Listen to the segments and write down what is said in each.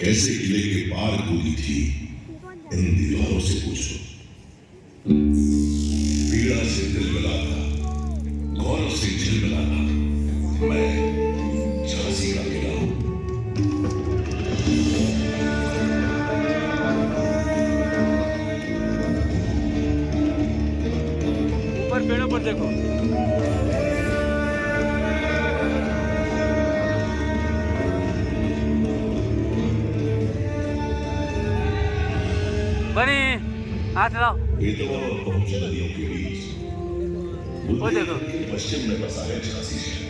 कैसे किले के पार कूदी थी, इन दीवारों से पूछो। पीड़ा से दिल मिलाता, गौरव से झिलमिलाता, मैं झांसी का किला हूं। ऊपर पेड़ों पर देखो। बनी हाथ लाओ। बेतवा और पहुंच नदियों के बीच वो देखो, पश्चिम में बसा है झांसी शहर।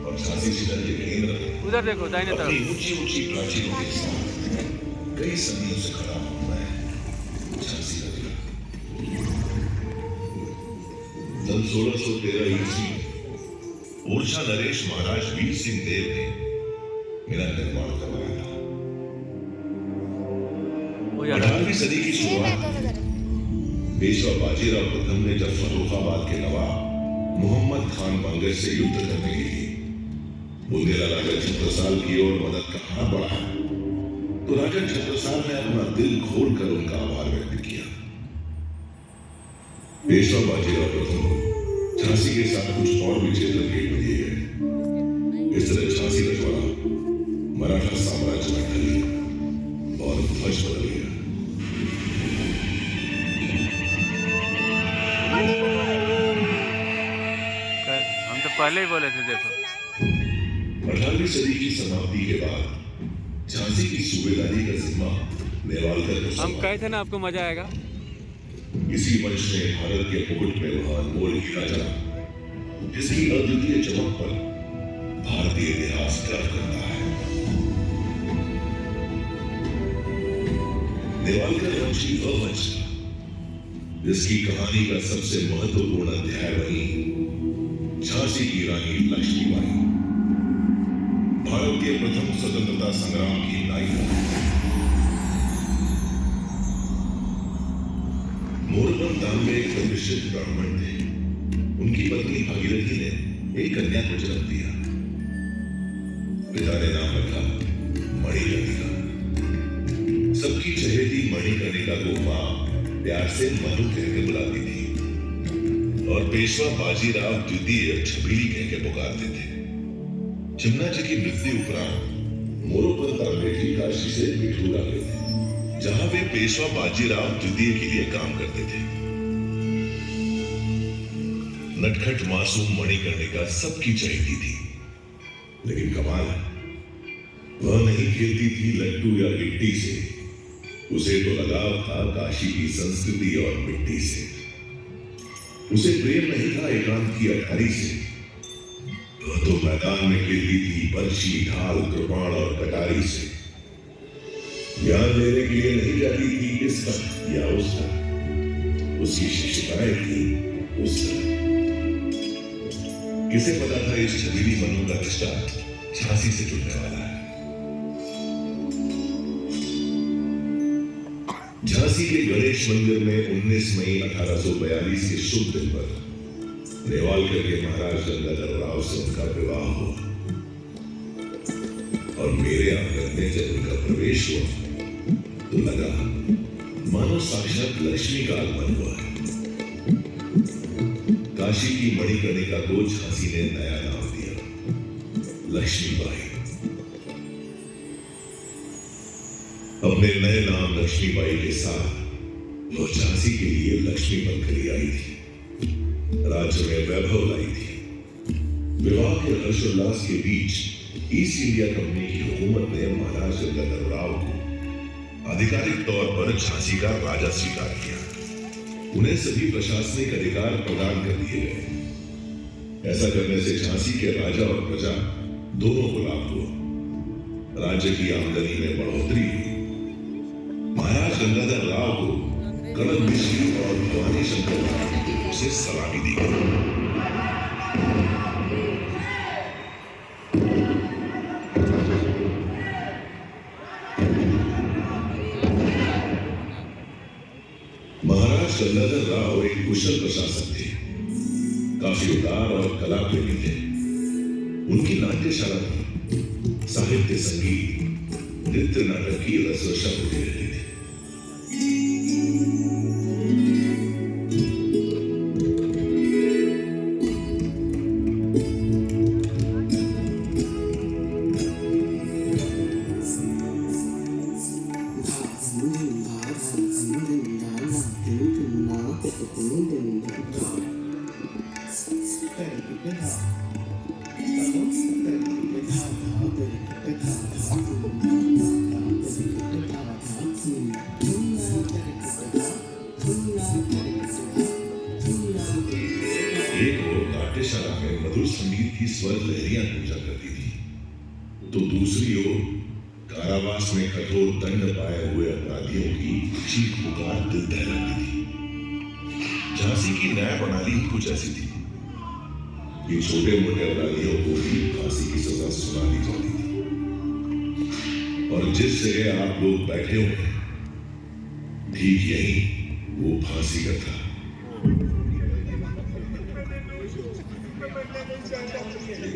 और झांसी शहर के केंद्र में उधर देखो दाहिने अपनी तरफ। ऊंची ऊंची प्राचीरों के साथ कई सदियों से खड़ा हूं मैं, झांसी का किला। सन 1613 ईस्वी में ओरछा नरेश महाराज वीर सिंह देव ने मेरा निर्माण करवाया था। 18वीं सदी की शुरुआत पेशवा बाजीराव प्रथम ने जब फर्रुखाबाद के नवाब मोहम्मद खान बंगश से युद्ध करने के लिए बुंदेला राजा छत्रसाल की ओर मदद का हाथ बढ़ाया, तो राजा छत्रसाल ने अपना दिल खोलकर उनका आभार व्यक्त किया। पेशवा बाजीराव प्रथम को झांसी के साथ कुछ और भी क्षेत्र भेंट में दिए गए। इस तरह झांसी रजवाड़ा मराठा साम्राज्य में ढल गया और ध्वज बदल गया। हम तो पहले ही बोले थे देखो। 18वीं सदी की समाप्ति के बाद झांसी की सूबेदारी का जिम्मा नेवालकर को हम कहे थे ना आपको मजा आएगा। इसी वंश ने भारत के मुकुट में वह अनमोल हीरा जला जिसकी अद्वितीय चमक पर भारतीय इतिहास गर्व करता है। नेवालकर वंश की वह वंश था जिसकी कहानी का सबसे महत्वपूर्ण अध्याय बनी झांसी की रानी लक्ष्मीबाई, भारत के प्रथम स्वतंत्रता संग्राम की नायिका। मोरपन गांव में एक प्रतिष्ठित ब्राह्मण थे। उनकी पत्नी भागीरथी ने एक कन्या को जन्म दिया। पिता ने नाम रखा मणिकर्णिका। सबकी चहेती मणिकर्णिका को मां प्यार से मनु कहकर बुलाती थी और पेशवा बाजीराव द्वितीय छबीली कहकर पुकारते थे। चिमना जी की मृत्यु उपरांत मोरोपंत अंग्रेजी काशी से पिठूरा गए थे, जहां वे पेशवा बाजीराव द्वितीय के लिए काम करते थे। नटखट मासूम मणिकर्णिका सबकी चहेती थी, लेकिन कमाल है वह नहीं खेलती थी लट्टू या गिट्टी से। उसे तो लगाव था काशी की संस्कृति और मिट्टी से। उसे प्रेम नहीं था एकांत की अटारी से। वह तो मैदान में खेलती थी बर्छी, ढाल, कृपाण और कटारी से। ज्ञान लेने के लिए नहीं जाती थी इस तक या उस तक, उसकी शिक्षिकाएं थी उस तक। किसे पता था इस छबीली मनु का रिश्ता झांसी से जुड़ने वाला है। झांसी के गणेश मंदिर में 19 मई 1842 के शुभ दिन पर नेवालकर के महाराज गंगाधर राव से उनका विवाह हुआ और मेरे आंगन में जब उनका प्रवेश हुआ तो लगा मानो साक्षात लक्ष्मी का आगमन हुआ है। काशी की मणिकर्णिका को झांसी ने नया नाम दिया, लक्ष्मीबाई। अपने नए नाम लक्ष्मीबाई के साथ वो झांसी के लिए लक्ष्मी बनकर आई थी, राज्य में वैभव लाई थी। विवाह के हर्षोल्लास के बीच ईस्ट इंडिया कंपनी की हुकूमत ने महाराज गंगाधर राव को आधिकारिक तौर पर झांसी का राजा स्वीकार किया। उन्हें सभी प्रशासनिक अधिकार प्रदान कर दिए गए। ऐसा करने से झांसी के राजा और प्रजा दोनों को लाभ हुआ। राज्य की आमदनी में बढ़ोतरी हुई। महाराज गंगाधर राव को कनक मिश्री और भवानी शंकर से सलामी दी गई। महाराज गंगाधर राव एक कुशल प्रशासक थे, काफी उदार और कला प्रेमी थे। उनकी नाट्यशाला में साहित्य, संगीत, नृत्य नाटक की रसरशा होती रहती थी। एक ओर नाट्यशाला में मधुर संगीत की स्वर लहरियां गूंजा करती थी, तो दूसरी ओर कारावास में कठोर दंड पाए हुए अपराधियों की चीख पुकार दिल दहलाती थी। झांसी की न्याय प्रणाली कुछ ऐसी थी कि छोटे मोटे अपराधियों को भी फांसी की सजा सुना दी जाती थी, और जिस जगह आप लोग बैठे हुए हैं ठीक यही वो फांसी का था।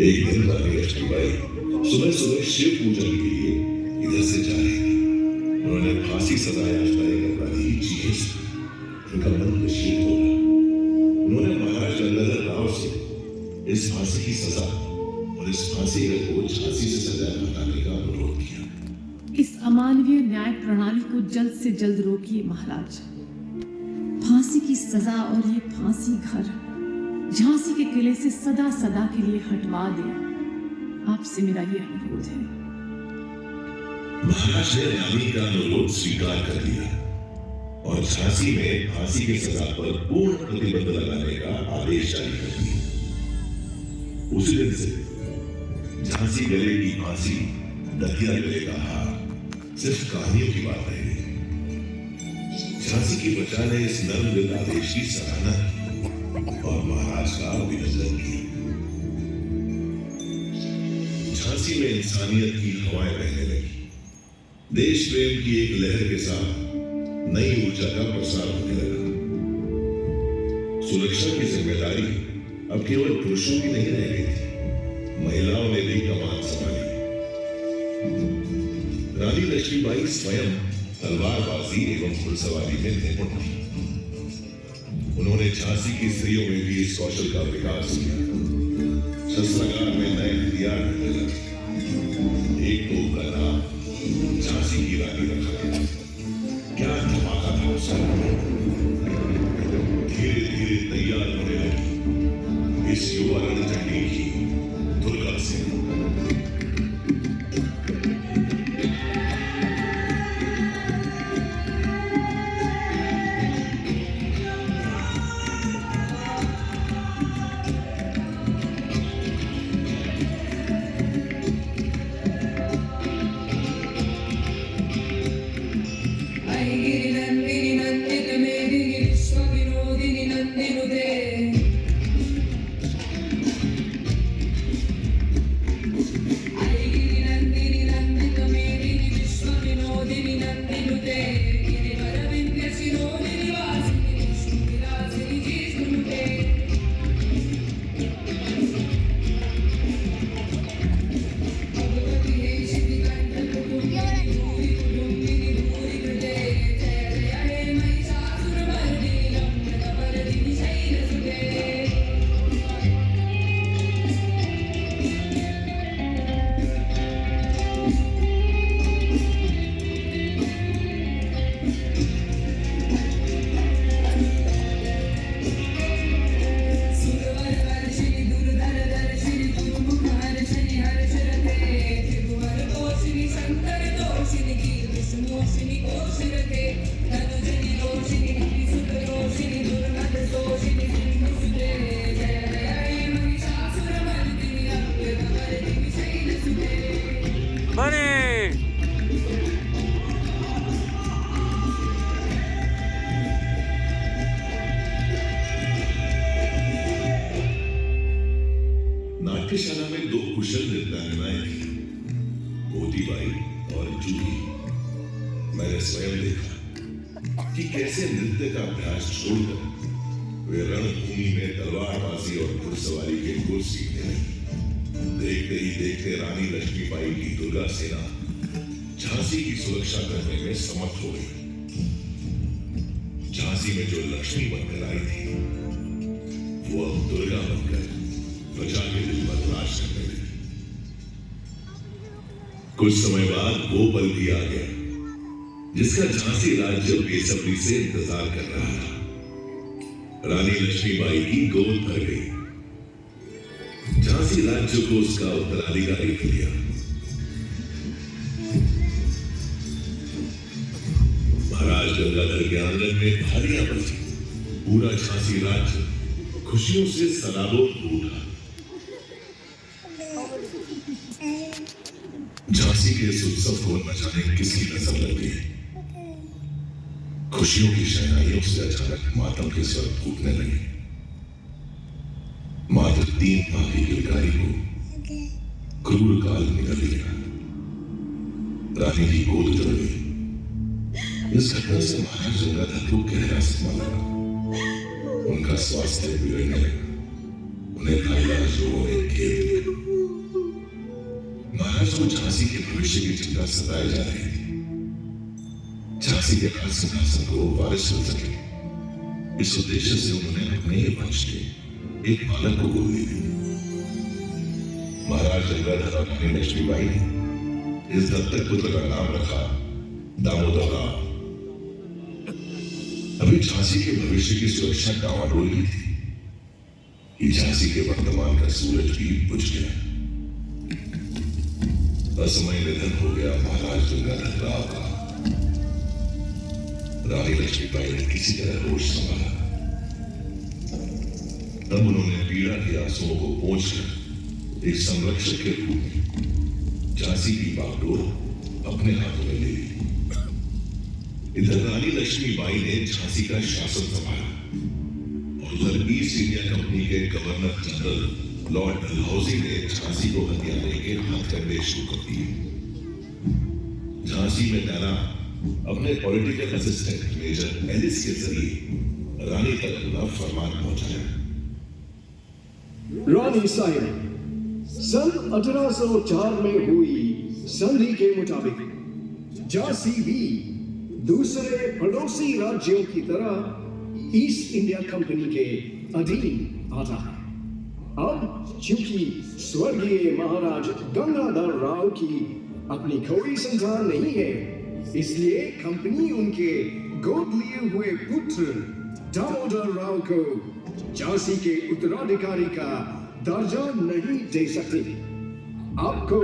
एक दिन रानी लक्ष्मीबाई सुबह सुबह शिव पूजन के लिए इधर से जा रही थी। उन्होंने फांसी सजा याफ्ता एक अपराधी की चीखें सुनी। उनका मन नशीब हो गया। उन्होंने महाराज गंगाधर राव से इस फांसी की सजा और इस फांसी को झांसी से सजाए हटाने का अनुरोध किया। इस अमानवीय न्याय प्रणाली को जल्द से जल्द रोकिए महाराज। फांसी की सजा और ये फांसी घर झांसी के किले से सदा सदा के लिए हटवा दें। आपसे मेरा ये अनुरोध है। महाराज ने रानी का अनुरोध स्वीकार कर लिया और झांसी में फांसी की सजा पर पूर्ण प्रतिबंध लगाने का आदेश जारी कर दिया। उसी दिन से झांसी गले की फांसी, दतिया गले का हार सिर्फ कहानियों की बात रह गई। झांसी की प्रजा ने इस नर्म दिल आदेश की सराहना की और महाराज का अभिनंदन किया। झांसी में इंसानियत की हवाएं बहने लगी। देश प्रेम की एक लहर के साथ नई ऊर्जा का प्रसार होने लगा। सुरक्षा की जिम्मेदारी अब केवल पुरुषों की नहीं रह गई थी, महिलाओं ने भी कमान संभाली। रानी लक्ष्मीबाई स्वयं तलवारबाजी एवं घुड़सवारी में निपुण थी। उन्होंने झांसी की स्त्रियों में भी इस कौशल का विकास किया। शस्त्रागार में नए हथियार मिलने लगे। एक तोप का नाम झांसी की रानी रखा गया। क्या धमाका था उसका! धीरे धीरे तैयार होने लगी इस युवा रणचंडी की दुर्गा सेना। नाट्यशाला में दो कुशल नृत्यांगनाएं थी, मोतीबाई और जूही। मैंने स्वयं देखा कि कैसे नृत्य का अभ्यास छोड़कर वे रणभूमि में तलवारबाजी और घुड़सवारी के गुर सीखने लगी। देखते ही देखते रानी लक्ष्मीबाई की दुर्गा सेना झांसी की सुरक्षा करने में समर्थ हो गई। झांसी में जो लक्ष्मी बनकर आई थी वो अब दुर्गा बनकर प्रजा के दिल पर राज करने लगी। कुछ समय बाद वो पल भी आ गया जिसका झांसी राज्य बेसब्री से इंतजार कर रहा था। रानी लक्ष्मीबाई की गोद भर गई। झांसी राज्य को उसका उत्तराधिकारी किया। महाराज गंगाधर के आंगन में थालियां बजी। पूरा झांसी राज्य खुशियों से सराबोर उठा। झांसी के इस उत्सव को न जाने किसकी नजर लग गई। खुशियों की शहनाइयों से अचानक मातम के स्वर फूटने लगे। मात्र 3 माह की किलकारी को क्रूर काल निकल गया। रानी की गोद उतर गई। इस घटना से महाराज गंगाधर को गहरा सदमा लगा। उनका स्वास्थ्य बिगड़ने लगा। उन्हें लाइलाज लोगों ने घेर लिया। महाराज को झांसी के भविष्य की चिंता सताई जा रही थी। झांसी के राज सिंहासन को वारिस मिल सके, इस उद्देश्य से उन्होंने अपने ही वंश के एक बालक को गोद दी। महाराज गंगाधर और रानी लक्ष्मीबाई ने इस दत्तक पुत्र का नाम रखा दामोदर राव। अभी झांसी के भविष्य की सुरक्षा डावाडोल की थी कि झांसी के वर्तमान का सूरज भी बुझ गया। असमय निधन हो गया महाराज गंगाधर राव का। रानी लक्ष्मीबाई ने किसी तरह होश संभाला। तब उन्होंने पीड़ा के आंसुओं को पोंछकर एक संरक्षक के रूप में झांसी की बागडोर अपने हाथों में ले ली। इधर रानी लक्ष्मीबाई ने झांसी का शासन संभाला और उधर ईस्ट इंडिया कंपनी के गवर्नर जनरल लॉर्ड डलहौजी ने झांसी को हथियाने के हथकंडे शुरू कर दिए। झांसी में तैनात अपने पॉलिटिकल असिस्टेंट मेजर एलिस के जरिए रानी तक अपना फरमान पहुंचाया। रानी साहिब, सन 1804 में हुई संधि के मुताबिक झांसी भी दूसरे पड़ोसी राज्यों की तरह ईस्ट इंडिया कंपनी के अधीन आता है। अब चूंकि स्वर्गीय महाराज गंगाधर राव की अपनी कोई संतान नहीं है, इसलिए कंपनी उनके गोद लिए हुए पुत्र दामोदर राव को झांसी के उत्तराधिकारी का दर्जा नहीं दे सकती। आपको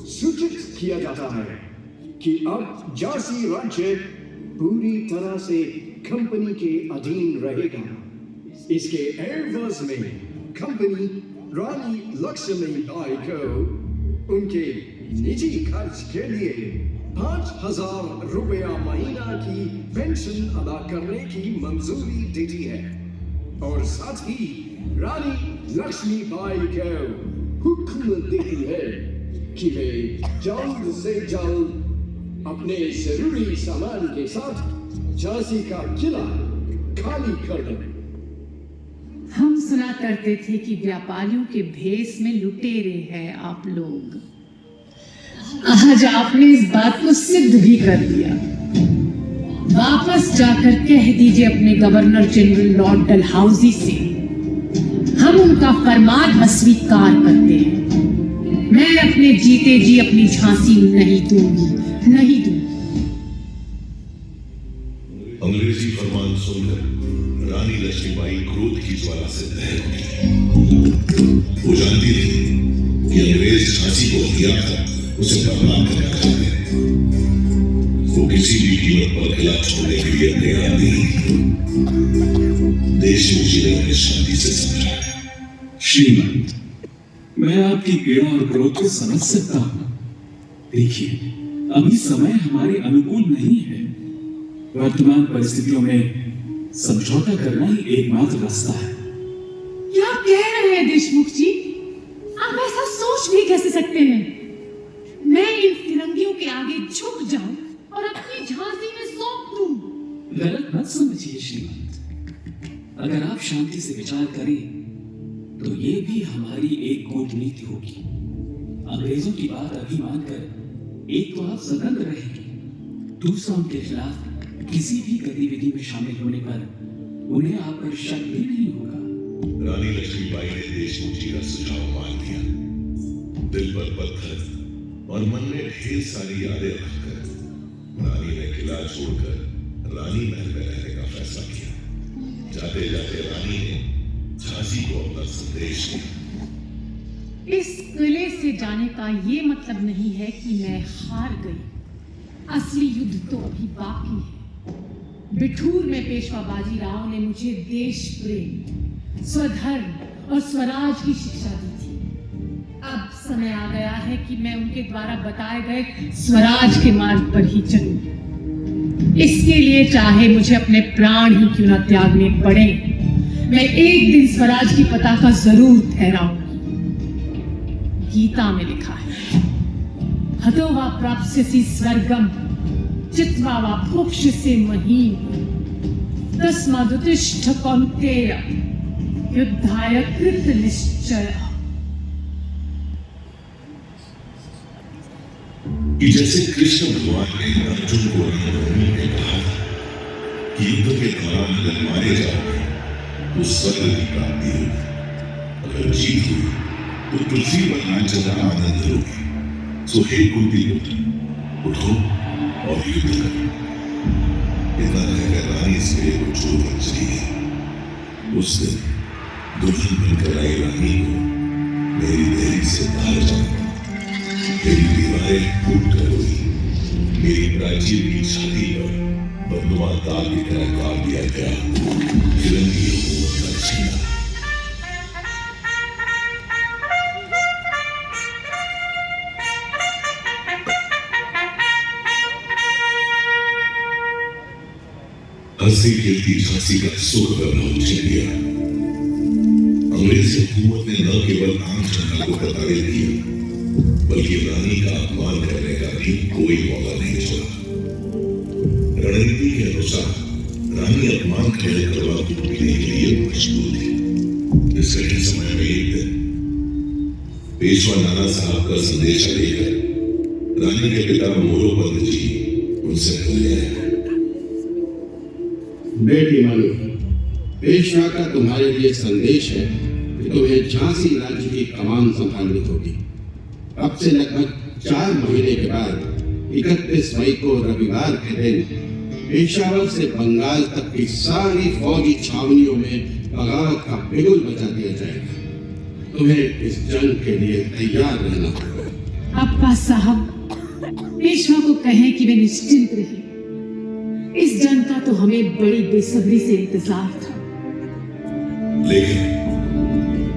सूचित किया जाता है कि अब झांसी राज्य पूरी तरह से कंपनी के अधीन रहेगा। इसके एवज में कंपनी रानी लक्ष्मीबाई को उनके निजी खर्च के लिए 5,000 रुपया महीना की पेंशन अदा करने की मंजूरी देती है और साथ ही रानी लक्ष्मीबाई को हुक्म देती है कि वे जल्द से जल्द अपने जरूरी सामान के साथ झांसी का किला खाली कर दें। हम सुना करते थे कि व्यापारियों के भेष में लुटेरे हैं आप लोग। आज आपने इस बात को सिद्ध भी कर दिया। वापस जाकर कह दीजिए अपने गवर्नर जनरल लॉर्ड डलहौजी से हम उनका फरमान अस्वीकार करते हैं। मैं अपने जीते जी अपनी झांसी नहीं दूंगी, नहीं दूंगी। अंग्रेजी फरमान सुनकर रानी लक्ष्मीबाई क्रोध की ज्वाला से दहक उठी। वो जानती थी कि अंग्रेज झांसी को हथियार कर उसे बर्बाद करना चाहते हैं। वो किसी भी कीमत पर किला छोड़ने के लिए तैयार नहीं थी। देशमुख जी ने उन्हें शांति से समझाया। श्रीमंत, मैं आपकी पीड़ा और क्रोध को समझ सकता हूं। देखिए, अभी समय हमारे अनुकूल नहीं है। वर्तमान परिस्थितियों में समझौता करना ही एकमात्र रास्ता है। क्या कह रहे हैं देशमुख जी? आप ऐसा सोच भी कैसे सकते हैं? मैं इन फिरंगियों के आगे झुक जाऊं और अपनी झांसी में सौंप दूं। गलत मत समझिए श्रीमंत। अगर आप शांति से विचार करें तो ये भी हमारी एक कूटनीति होगी। अंग्रेजों की बात अभी मानकर एक तो आप स्वतंत्र रहेंगे, दूसरा उनके खिलाफ किसी भी गतिविधि में शामिल होने पर उन्हें आप पर शक भी नहीं होगा। रानी लक्ष्मीबाई ने देशमुख जी का सुझाव मान लिया। दिल पर पत्थर और मन में ढेर सारी यादें रखकर रानी ने किला छोड़कर रानी महल में रहने का फैसला किया। जाते जाते रानी ने झांसी को अपना संदेश दिया। इस किले से जाने का ये मतलब नहीं है कि मैं हार गई। असली युद्ध तो अभी बाकी है। बिठूर में पेशवा बाजीराव ने मुझे देश प्रेम, स्वधर्म और स्वराज की शिक्षा दी थी। अब समय आ गया है कि मैं उनके द्वारा बताए गए स्वराज के मार्ग पर ही चलूं। इसके लिए चाहे मुझे अपने प्राण ही क्यों न त्यागने पड़े, मैं एक दिन स्वराज की पताका जरूर फहराऊंगी। गीता में लिखा है, हतो वा प्राप्स्यसि स्वर्गम चित्वा वा भोक्ष्यसे महीम् तस्मादुत्तिष्ठ कौन्तेय युद्धाय कृत निश्चय। कि जैसे कृष्ण भगवान ने अर्जुन को रणभूमि में कहा था कि युद्ध के दौरान अगर मारे जाओगे तो स्वर्ग की प्राप्ति होगी, अगर जीत हुई तो पृथ्वी पर राज्य का आनंद लोगे। सो हे कुंती पुत्र, उठो और युद्ध करो। इतना कहकर रानी इस किले को छोड़कर चली गई। उस दिन दुल्हन बनकर आई रानी को मेरी देरी से बाहर जाना, मेरी दीवारें फूट कर रोई, मेरी प्राचीर की छाती पर बदनुमा दाग की तरह काट दिया गया फिरंगी हुकूमत का झंडा। हंसी खेलती झांसी का सुख वैभव छीन लिया। अंग्रेजी हुकूमत ने न केवल आम जनता को कतारे दिए बल्कि रानी का अपमान करने का भी कोई मौका नहीं छोड़ा। रणनीति के अनुसार रानी अपमान खड़े करवा दूध पीने के लिए मजबूर थी। इस कठिन समय में एक दिन पेशवा नाना साहब का संदेशा लेकर रानी के पिता मोरोपंत जी उनसे मिलने आए। बेटी मनु, पेशवा का तुम्हारे लिए संदेश है कि तुम्हें झांसी राज्य की कमान संभालनी होगी। अब से लगभग 4 महीने के बाद 31 मई को रविवार के दिन पेशावर से बंगाल तक की सारी फौजी छावनियों में बगावत का बिगुल बजा दिया जाएगा। तुम्हें इस जंग के लिए तैयार रहना होगा। अब्बा साहब, पेशवा को कहें कि वे निश्चिंत रहे। इस जंग का तो हमें बड़ी बेसब्री से इंतजार था। लेकिन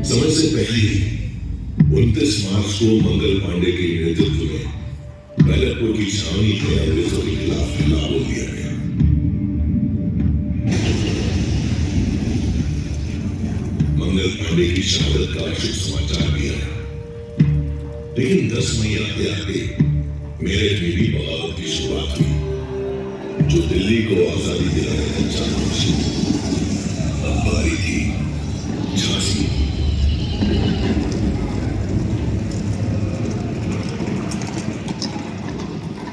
समय से पहले ही 29 मार्च को मंगल पांडे के नेतृत्व में बैरकपुर की छावनी में अंग्रेजों के खिलाफ हमला बोल दिया गया। मंगल पांडे की शहादत का शुभ समाचार भी आया। लेकिन 10 मई आते आते मेरठ में भी बगावत की शुरुआत हुई, जो दिल्ली को आजादी दिलाने का चाहती थी। अब बारी थी झांसी।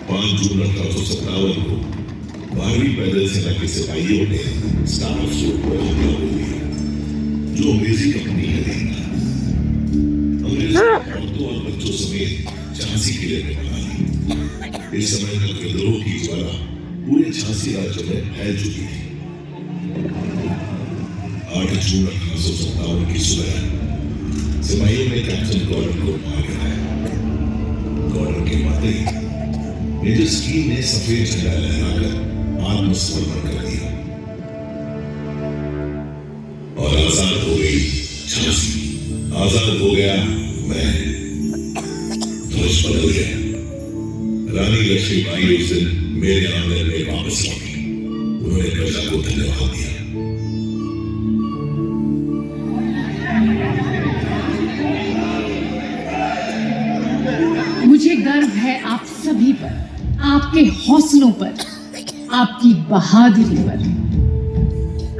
5 जून 1857 को 12वीं पैदल सेना के सिपाहियों ने स्टाफ फोर्ट पर हमला बोल दिया, जो अंग्रेजी कंपनी का दिन था। अंग्रेज औरतों और बच्चों समेत झांसी किले में भगा ली। इस समय तक विद्रोह की ज्वाला पूरे झांसी राज्य में फैल चुकी थी। 8 जून 1857 की सुबह सिपाहियों ने कैप्टन गॉर्डन को मार गिराया। गॉर्डन के माते मेजर स्कीन ने सफेद झंडा लहराकर आत्मसमर्पण कर दिया और आजाद हो गई झांसी। आजाद हो गया मैं। ध्वज बदल गया। रानी लक्ष्मीबाई उस दिन मेरे आंगन में वापस लौटी। उन्होंने प्रजा को धन्यवाद दिया। मुझे गर्व है आप सभी पर, आपके हौसलों पर, आपकी बहादुरी पर।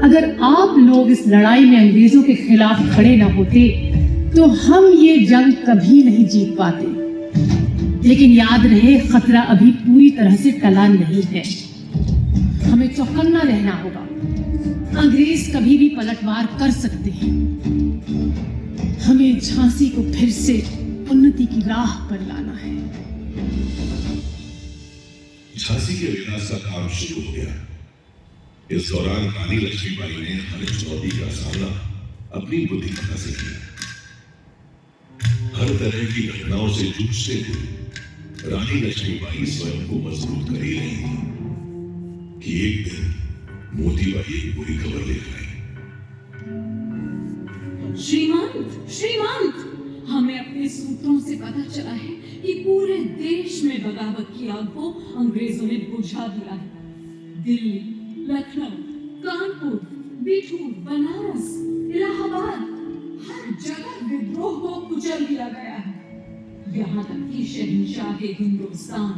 अगर आप लोग इस लड़ाई में अंग्रेजों के खिलाफ खड़े न होते तो हम ये जंग कभी नहीं जीत पाते। लेकिन याद रहे, खतरा अभी पूरी तरह से टला नहीं है। हमें चौकन्ना रहना होगा। अंग्रेज कभी भी पलटवार कर सकते हैं। हमें झांसी को फिर से उन्नति की राह पर लाना है। झांसी के विकास का काम शुरू हो गया। इस दौरान रानी लक्ष्मीबाई ने हर चुनौती का सामना अपनी बुद्धिमत्ता से किया। हर तरह की घटनाओं से जूझते हुए रानी लक्ष्मीबाई स्वयं को मजबूत कर ही रही थी कि एक दिन मोतीबाई एक बुरी खबर लेकर आई। श्रीमंत, हमें अपने सूत्रों से पता चला है कि पूरे देश में बगावत की आग को अंग्रेजों ने बुझा दिया है। दिल्ली, लखनऊ, कानपुर, बिठूर, बनारस, इलाहाबाद, हर जगह विद्रोह को कुचल दिया गया है। यहाँ तक कि शहंशाह हिंदुस्तान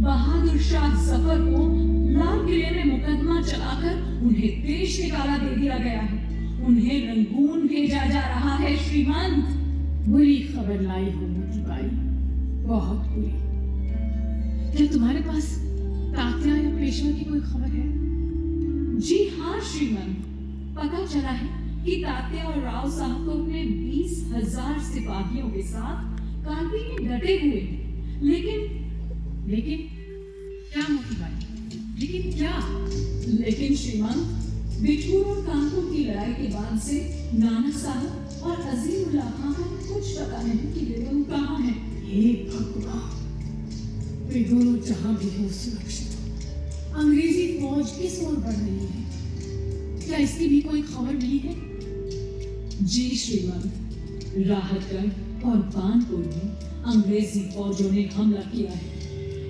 बहादुर शाह जफर को लाल किले में मुकदमा चलाकर उन्हें देश निकाला दे दिया गया है। उन्हें रंगून भेजा जा रहा है। श्रीमंत, बुरी खबर लाई हो मोतीबाई, बहुत बुरी। क्या तुम्हारे पास तात्या या पेशवा की कोई खबर है? जी हाँ श्रीमंत, पता चला है कि तात्या और राव साहब तो अपने 20,000 सिपाहियों के साथ कारगिल में डटे हुए हैं। लेकिन क्या मोतीबाई, लेकिन क्या? लेकिन श्रीमंत, बिठूर और कानपुर की लड़ाई के बाद से नाना साहब और अजीमुल्लाह खान को कुछ पता नहीं कि वे दोनों कहाँ हैं। हे भगवान, वे दोनों जहां भी हो सुरक्षित हो। अंग्रेजी फौज किस ओर बढ़ रही है? क्या इसकी भी कोई खबर मिली है? जी श्रीमंत, राहतगढ़ और कानपुर में अंग्रेजी फौजों ने हमला किया है,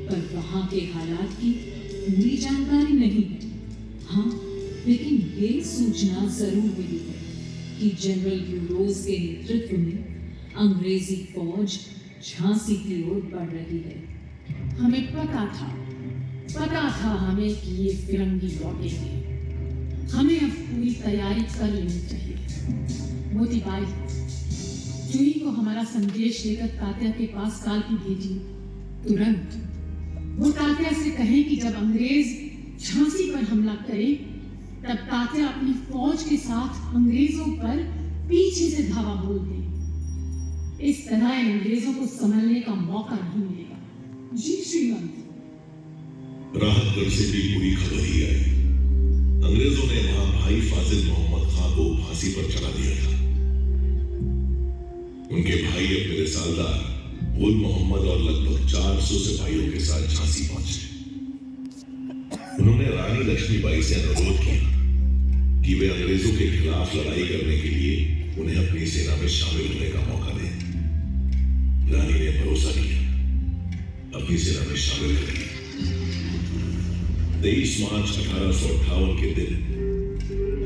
पर वहां के हालात की पूरी जानकारी नहीं है। हाँ, लेकिन ये सूचना जरूर मिली है कि जनरल यूरोज के नेतृत्व में अंग्रेजी फौज झांसी की ओर बढ़ रही है। हमें पता था हमें कि ये फिरंगी लौटेंगे। हमें अब पूरी तैयारी कर लेनी चाहिए। मोतीबाई, जूही को हमारा संदेश लेकर तात्या के पास कालपी भेजी। तुरंत वो तात्या से कहें कि जब अंग्रेज झांसी पर हमला करे, तब तात्या अपनी फौज के साथ अंग्रेजों पर पीछे से धावा बोल दे। इस तरह अंग्रेजों को संभलने का मौका नहीं मिलेगा। जी श्रीमंत। राहतगढ़ से भी बुरी खबर ही आई। अंग्रेजों ने वहां भाई फाजिल मोहम्मद खां को फांसी पर चढ़ा दिया था। उनके भाई अपने रिसालदार गुल मोहम्मद और लगभग 400 सिपाहियों के साथ झांसी पहुंचे। उन्होंने रानी लक्ष्मीबाई से अनुरोध किया कि वे अंग्रेजों के खिलाफ लड़ाई करने के लिए उन्हें अपनी सेना में शामिल होने का मौका दें। रानी ने भरोसा किया, अपनी सेना में शामिल कर लिया। 23 मार्च 1858 के दिन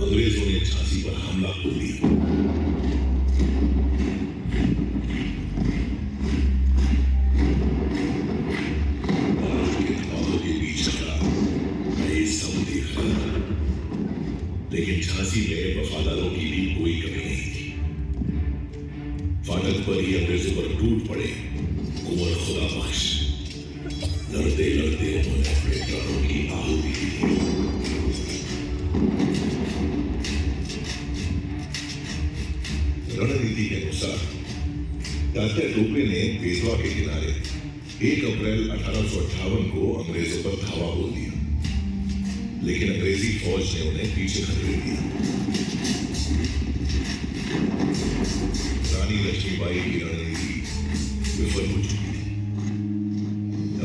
अंग्रेजों ने झांसी पर हमला बोल दिया। के बीच मैं ये सब देख रहा था, लेकिन झांसी में वफादारों की भी कोई कमी नहीं थी। फाटक पर ही अंग्रेजों पर टूट पड़े कुंवर खुदा बख्श। लड़ते लड़ते उन्होंने अपने प्राणों की आहुति दी। रणनीति के अनुसार तात्या टोपे ने बेतवा के किनारे 1 अप्रैल 1858 को अंग्रेजों पर धावा बोल दिया, लेकिन अंग्रेजी फौज ने उन्हें पीछे खदेड़ दिया। रानी लक्ष्मीबाई की रणनीति विफल हो चुकी थी।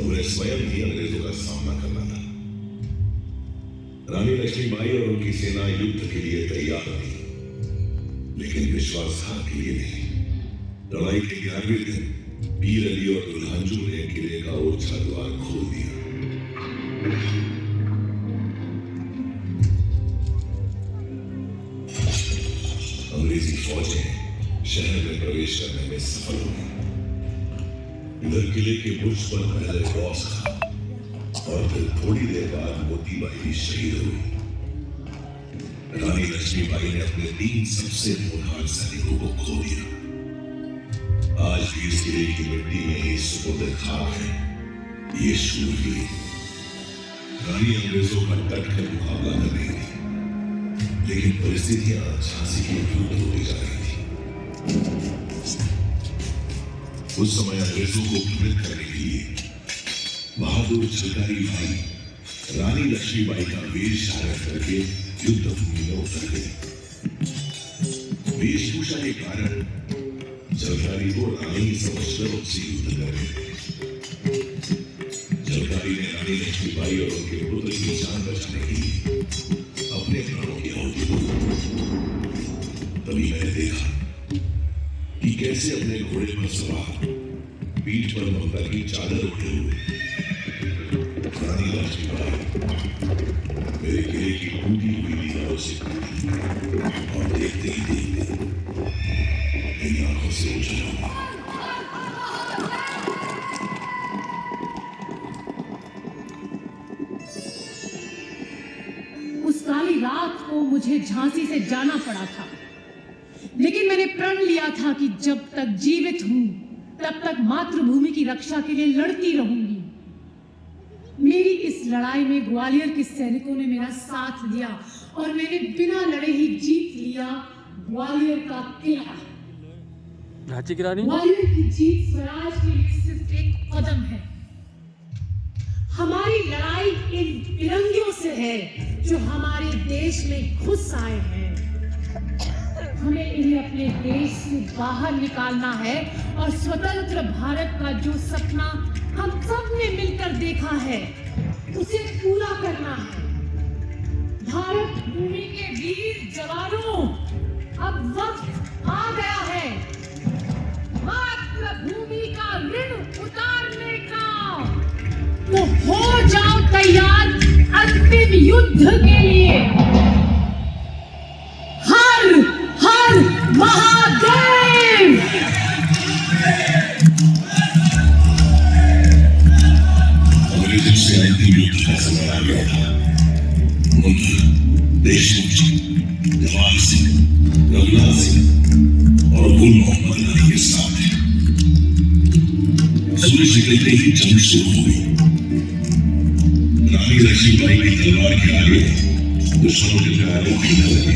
उन्हें स्वयं ही अंग्रेजों का सामना करना था। रानी लक्ष्मीबाई और उनकी सेना युद्ध के लिए तैयार थी, लेकिन विश्वासघात के लिए नहीं। लड़ाई के 11वें दिन पीर अली और दुल्हांजू ने किले का ओछा द्वार खोल दिया। अंग्रेजी फौजें शहर में प्रवेश करने में सफल हुई। इधर किले के बुर्ज पर पहले बॉस था और फिर थोड़ी देर बाद मोतीबाई भी शहीद हुई। रानी लक्ष्मीबाई ने अपने 3 सबसे होनहार सैनिकों को खो दिया। आज भी इस किले की मिट्टी में ही सुपुर्द खाक है ये शूरवीर। रानी अंग्रेजों का डट कर मुकाबला कर रही थी, लेकिन परिस्थितियां झांसी की विरुद्ध होती जा रही थी। उस समय अंग्रेजों को भ्रमित करने के लिए बहादुर झलकारी भाई रानी लक्ष्मीबाई का वेश धारण करके युद्ध भूमि में उतर गए। वेशभूषा के कारण झलकारी को रानी समझकर उनसे युद्ध कर गए। झलकारी ने रानी लक्ष्मीबाई और उनके पुत्र की जान बचाने के लिए अपने प्राणों की आहुति दी। तभी मैंने देखा कि कैसे अपने घोड़े पर सवार पीठ पर ममता की चादर उठे हुए रानी लक्ष्मीबाई मेरे किले की टूटी हुई दीवारों से कूदी और देखते ही देखते मेरी आंखों से ओझल हो गई। उस काली रात को मुझे झांसी से जाना पड़ा था, लेकिन मैंने प्रण लिया था कि जब तक जीवित हूं तब तक मातृभूमि की रक्षा के लिए लड़ती रहूंगी। मेरी इस लड़ाई में ग्वालियर के सैनिकों ने मेरा साथ दिया और मैंने बिना लड़े ही जीत लिया ग्वालियर का किला। झांसी की रानी, ग्वालियर की जीत स्वराज के लिए सिर्फ एक कदम है। हमारी लड़ाई इन फिरंगियों से है जो हमारे देश में घुस आए हैं। हमें इन्हें अपने देश से बाहर निकालना है और स्वतंत्र भारत का जो सपना हम सब ने मिलकर देखा है उसे पूरा करना है। भारत भूमि के वीर जवानों, अब वक्त आ गया है मातृभूमि का ऋण उतारने का। तो हो जाओ तैयार अंतिम युद्ध के लिए। हर हर महादेव। अंग्रेजों से अंतिम युद्ध का समय आ गया था। मुंशी देशमुख जी, जवाहर सिंह, रघुनाथ सिंह और गुल मोहम्मद अली के साथ थे। सूरज निकलते ही जंग शुरू हो गई। रानी लक्ष्मीबाई की तलवार के आगे दुश्मनों के प्यारे भीगने लगे।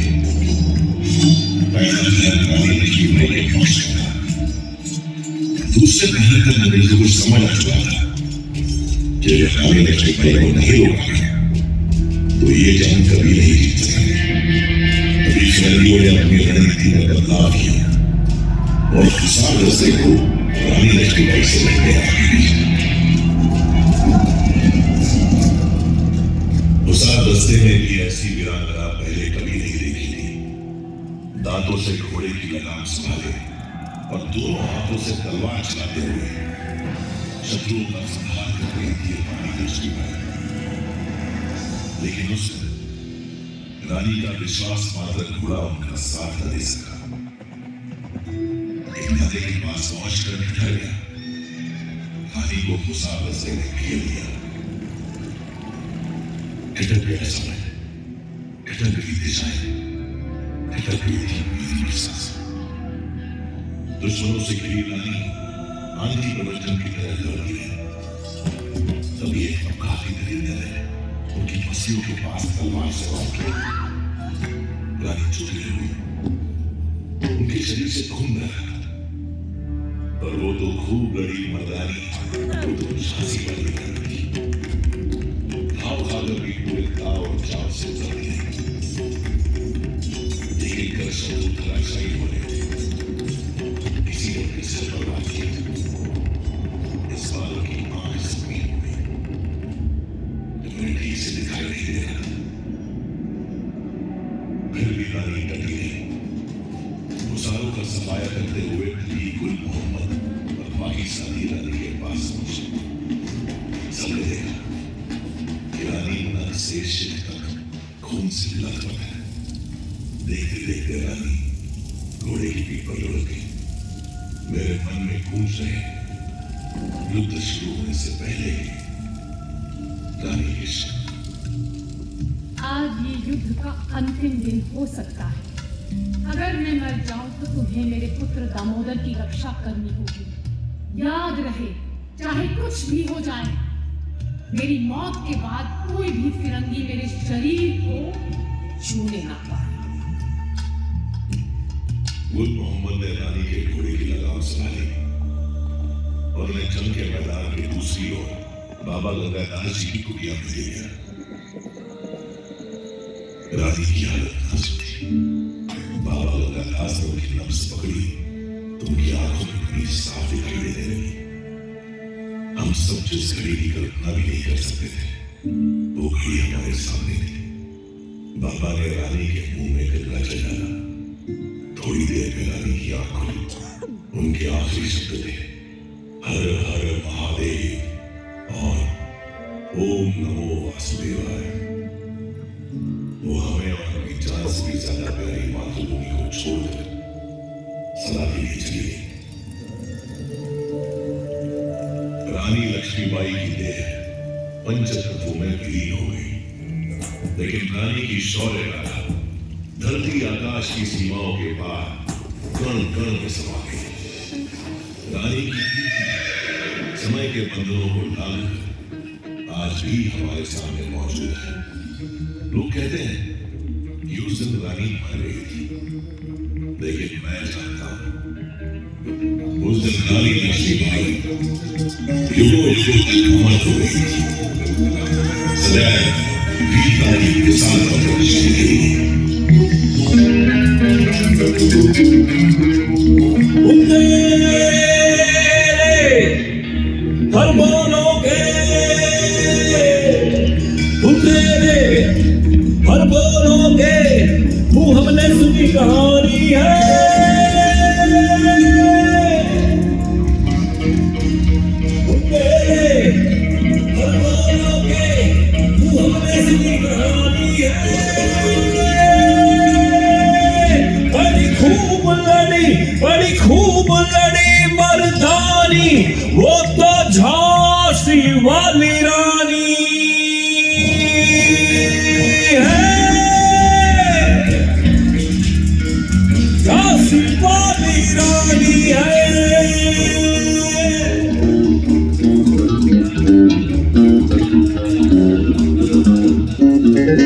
पहला पहर रानी लक्ष्मीबाई के पक्ष में था। दूसरे पहर तक अंग्रेजों को समझ आ चुका था कि रानी लक्ष्मीबाई को नहीं रोका गया तो ये जंग कभी नहीं जीत सकेंगे। अभी फिरंगियों ने अपनी रणनीति में बदलाव किया और किसान दस्ते को रानी लक्ष्मीबाई से लड़ने आ गई। उसार दस्ते में भी ऐसी वीरांगना पहले कभी नहीं देखी थी। दांतों से घोड़े की लगाम संभाले और दोनों हाथों से तलवार चलाते हुए शत्रुओं का संहार कर रही थी रानी लक्ष्मीबाई। लेकिन उस रानी का विश्वास पात्र घोड़ा उनका साथ न दे सका। एक नदी के पास पहुंचकर ठहर गया। रानी को हुसार दस्ते ने घेर लिया। खटक गया समय, खटक गई दिशाएं, खटक गई थी मेरी भी सांसें। दुश्मनों से घिरी रानी आंधी प्रवचन की तरह लड़ती रही। तभी एक काफी दरिंदे ने उनकी पस्सियों के पास तलवार से वार किया। रानी चुपी हुई, उनके शरीर से खून बह रहा था। पर वो तो खूब लड़ी मर्दानी, वो तो झांसी वाली रानी थी। घाव खाकर भी पूरे दाव और चाव से उतरती रही। लेकिन कर शत्रु धराशायी हो रहे थे। किसी ने उनके सिर पर वार किया। इस बार उनकी आंख समीर हो गई। उन्हें ठीक से दिखाई नहीं दे रहा। फिर भी रानी डटी रही। हुसारों का सफाया करते हुए भी गुल मोहम्मद और बाकी साथी रानी के पास पहुंचे। सबने देखा कि रानी नर से शिर तक खून से लथपथ है। देखते देखते रानी घोड़े की पीठ पर लुढ़क गई। मेरे मन में गूंज रहे युद्ध शुरू होने से पहले ही रानी के शब्द। आज ये युद्ध का अंतिम दिन हो सकता है। अगर मैं मर जाऊं तो तुम्हें मेरे पुत्र दामोदर की रक्षा करनी होगी। याद रहे, चाहे कुछ भी हो जाए, मेरी मौत के बाद कोई भी फिरंगी मेरे शरीर को छूने ना पाए। गुल मोहम्मद ने रानी के घोड़े की लगाम संभाली और उन्हें जंग के मैदान के दूसरी ओर बाबा गंगादास जी की कुटिया में ले गया। रानी की हालत नाजुक थी। बाबा गंगादास ने उनकी नब्ज पकड़ी तो उनकी आंखों में बड़ी साफ दिखाई देने लगी। हम सब जिस घड़ी की कल्पना भी नहीं कर सकते थे, वो घड़ी हमारे सामने थी। बाबा ने रानी के मुंह में गंगा जल डाला। थोड़ी देर में रानी की आंख खुली। उनके आखिरी शब्द थे हर हर महादेव और ओम नमो वासुदेवाय। वो हमें और अपनी जान से भी ज्यादा प्यारी मातृभूमि को छोड़कर सदा के लिए चली गई। रानी लक्ष्मीबाई की देह पंचतत्वों में विलीन हो गई, लेकिन रानी की शौर्य गाथा धरती आकाश की सीमाओं के पार कण कण में समा गई। रानी की समय के बंधनों को लांघकर आज भी हमारे सामने मौजूद है। लोग कहते हैं कि उस दिन रानी मर गई थी, लेकिन मैं जानता हूं उस दिन रानी लक्ष्मीबाई युगों युगों तक अमर हो गई थी। सदैव वीर रानी के साथ हर बोलोगे हर बोलोगे वो हमने सुनी कहानी है। हर बोलोगे वो हमने सुनी कहानी है। बड़ी खूब लड़ी मर्दानी, वो तो झांसी वाली रानी है। झांसी वाली रानी है।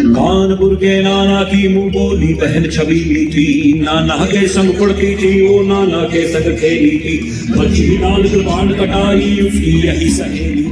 कानपुर के नाना की मुंह बोली बहन छबीली थी। नाना के संग पढ़ती थी, वो नाना के संग खेली थी। बच्ची लाल कृपाण कटाई उसकी यही सहेली